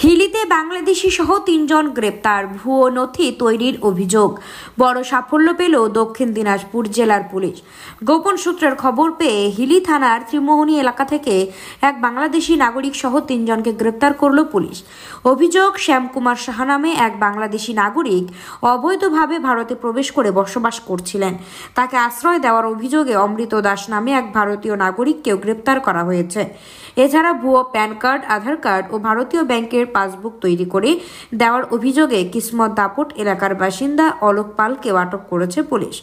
হিলিতে বাংলাদেশি সহ ৩ জন গ্রেপ্তার, ভুয়ো নথি তৈরির অভিযোগ। বড় সাফল্য পেল দক্ষিণ দিনাজপুর জেলার পুলিশ। গোপন সূত্রের খবর পেয়ে হিলি থানার ত্রিমোহনী এলাকা থেকে এক বাংলাদেশি নাগরিক সহ ৩ জনকে গ্রেপ্তার করল পুলিশ। অভিযোগ, শ্যামকুমার সাহা নামে এক বাংলাদেশি নাগরিক অবৈধভাবে ভারতে প্রবেশ করে বসবাস করছিলেন। তাকে আশ্রয় দেওয়ার অভিযোগে অমৃত দাস নামে এক ভারতীয় নাগরিককেও গ্রেপ্তার করা হয়েছে। এছাড়া ভুয়ো প্যান কার্ড, আধার কার্ড ও ভারতীয় ব্যাংকের পাসবুক তৈরি করে দেওয়ার অভিযোগে কিসমত দাপট এলাকার বাসিন্দা অলোক পালকেও আটক করেছে পুলিশ।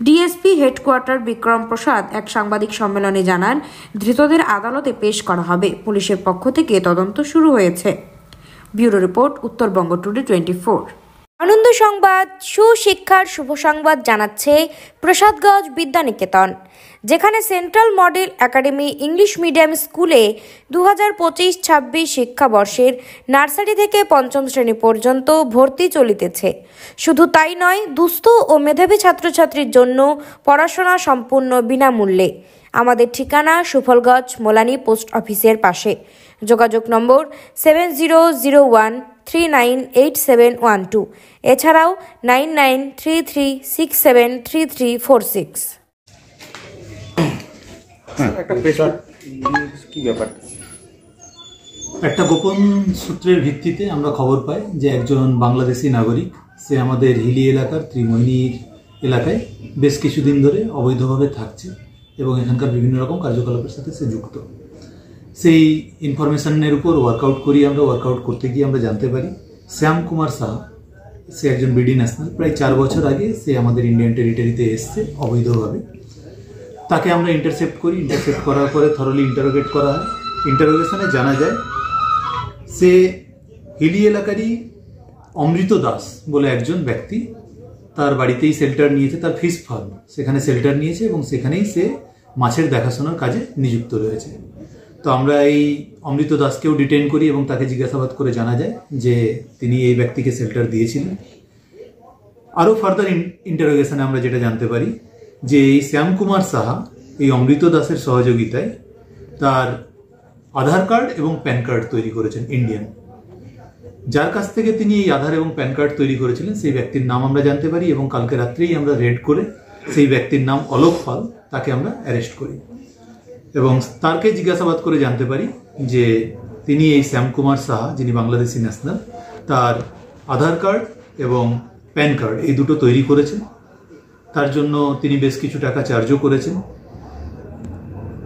ডিএসপি হেডকোয়ার্টার বিক্রম প্রসাদ এক সাংবাদিক সম্মেলনে জানান, ধৃতদের আদালতে পেশ করা হবে। পুলিশের পক্ষ থেকে তদন্ত শুরু হয়েছে। Bureau report, Uttarbanga today 24। আনন্দ সংবাদ, সুশিক্ষার শুভ সংবাদ জানাচ্ছে প্রসাদগঞ্জ বিদ্যানিকেতন, যেখানে central model academy English medium স্কুলে 2025-26 শিক্ষাবর্ষের নার্সারি থেকে পঞ্চম শ্রেণী পর্যন্ত ভর্তি চলিতেছে। শুধু তাই নয়, দুস্থ ও মেধাবী ছাত্রছাত্রীর জন্য পড়াশোনা সম্পূর্ণ বিনামূল্যে। আমাদের ঠিকানা সুফলগঞ্জ মোলানি পোস্ট অফিসের পাশে। যোগাযোগ নম্বর 7001398712, এছাড়াও 9933673346। একটা গোপন সূত্রের ভিত্তিতে আমরা খবর পাই যে একজন বাংলাদেশি নাগরিক, সে আমাদের হিলি এলাকার ত্রিমোহনীর এলাকায় বেশ কিছুদিন ধরে অবৈধভাবে থাকছে এবং এখানকার বিভিন্ন রকম কার্যকলাপের সাথে সে যুক্ত। সেই ইনফরমেশনের উপর ওয়ার্কআউট করতে গিয়ে আমরা জানতে পারি শ্যামকুমার সাহা, সে একজন বিডি ন্যাশনাল। প্রায় 4 বছর আগে সে আমাদের ইন্ডিয়ান টেরিটরিতে এসছে অবৈধভাবে। তাকে আমরা ইন্টারসেপ্ট করার পরে থরলি ইন্টারোগেট করা হয়। ইন্টারোগেশনে জানা যায় সে হিলি এলাকারই অমৃত দাস বলে একজন ব্যক্তি, তার বাড়িতেই শেল্টার নিয়েছে, তার ফিশ ফার্ম, সেখানে শেল্টার নিয়েছে এবং সেখানেই সে মাছের দেখাশোনার কাজে নিযুক্ত রয়েছে। তো আমরা এই অমৃত দাসকেও ডিটেইন করি এবং তাকে জিজ্ঞাসাবাদ করে জানা যায় যে তিনি এই ব্যক্তিকে শেল্টার দিয়েছিলেন। আরও ফার্দার ইন্টারোগেশনে আমরা যেটা জানতে পারি যে এই শ্যামকুমার সাহা এই অমৃত দাসের সহযোগিতায় তার আধার কার্ড এবং প্যান কার্ড তৈরি করেছেন ইন্ডিয়ান। যার কাছ থেকে তিনি এই আধার এবং প্যান কার্ড তৈরি করেছিলেন সেই ব্যক্তির নাম আমরা জানতে পারি এবং কালকে রাত্রেই আমরা রেড করে সেই ব্যক্তির নাম অলোক পাল, তাকে আমরা অ্যারেস্ট করি এবং তারকে জিজ্ঞাসাবাদ করে জানতে পারি যে তিনি এই শ্যামকুমার সাহা, যিনি বাংলাদেশি ন্যাশনাল, তার আধার কার্ড এবং প্যান কার্ড এই দুটো তৈরি করেছেন। তার জন্য তিনি বেশ কিছু টাকা চার্জও করেছেন।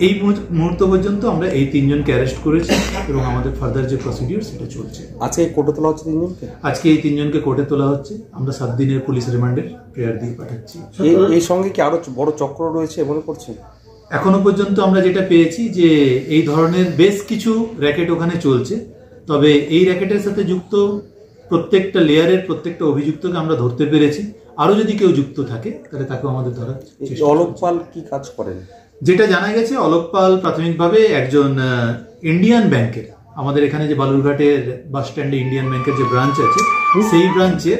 এই মুহূর্ত পর্যন্ত আমরা এই 3 জনকে অ্যারেস্ট করেছি এবং আমাদের ফার্দার যে প্রসিডিউর সেটা চলছে। আজকে কোর্টে তোলা হচ্ছে 3 জনকে? আজকে এই 3 জনকে কোর্টে তোলা হচ্ছে। আমরা 7 দিনের পুলিশ রিমান্ডের প্রেয়ার দিয়ে পাঠাচ্ছি। এই সঙ্গে কি আরো বড় চক্র রয়েছে মনে করছেন? এখনো পর্যন্ত আমরা যেটা পেয়েছি যে এই ধরনের বেশ কিছু র্যাকেট ওখানে চলছে, তবে এই র্যাকেটের সাথে যুক্ত প্রত্যেকটা লেয়ারের প্রত্যেকটা অভিযুক্তকে আমরা ধরতে পেরেছি। আরো যদি কেউ যুক্ত থাকে তাহলে তাকেও আমাদের ধরার চেষ্টা। অলোক পাল কি কাজ করেন? যেটা জানা গেছে, অলোক পাল প্রাথমিকভাবে একজন ইন্ডিয়ান ব্যাংকের, আমাদের এখানে যে বালুরঘাটের বাস স্ট্যান্ডে ইন্ডিয়ান ব্যাংকের যে ব্রাঞ্চ আছে সেই ব্রাঞ্চের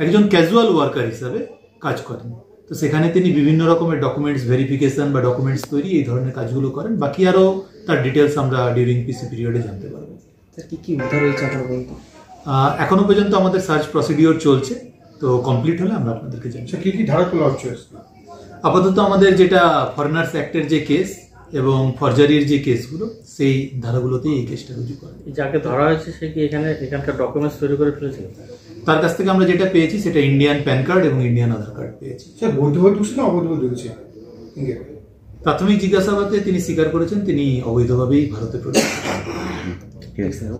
একজন ক্যাজুয়াল ওয়ার্কার হিসাবে কাজ করেন। তো সেখানে তিনি বিভিন্ন রকমের ডকুমেন্টস ভেরিফিকেশন বা ডকুমেন্টস তৈরি এই ধরনের কাজগুলো করেন। বাকি আরও তার ডিটেলস আমরা ডিউরিং পিসি পিরিয়ডে জানতে পারবো। কি উদ্ধার হয়েছে এখনো পর্যন্ত আমাদের সার্চ প্রসিডিওর চলছে, তো কমপ্লিট হলে আমরা আপনাদেরকে জানাবো। কি কি ধারা তোলা হচ্ছে? আপাতত আমাদের যেটা ফরেনার্স অ্যাক্টের যে কেস এবং ফরজারির যে কেসগুলো, সেই ধারাগুলোতেই এই কেসটা রুজু করে। যাকে ধরা হয়েছে সে কি এখানকার ডকুমেন্টস তৈরি করে ফেলেছিল? তার কাছ থেকে আমরা যেটা পেয়েছি সেটা ইন্ডিয়ান প্যান কার্ড এবং ইন্ডিয়ান আধার কার্ড পেয়েছি। প্রাথমিক জিজ্ঞাসাবাদে তিনি স্বীকার করেছেন তিনি অবৈধভাবেই ভারতে প্রবেশ করেছেন।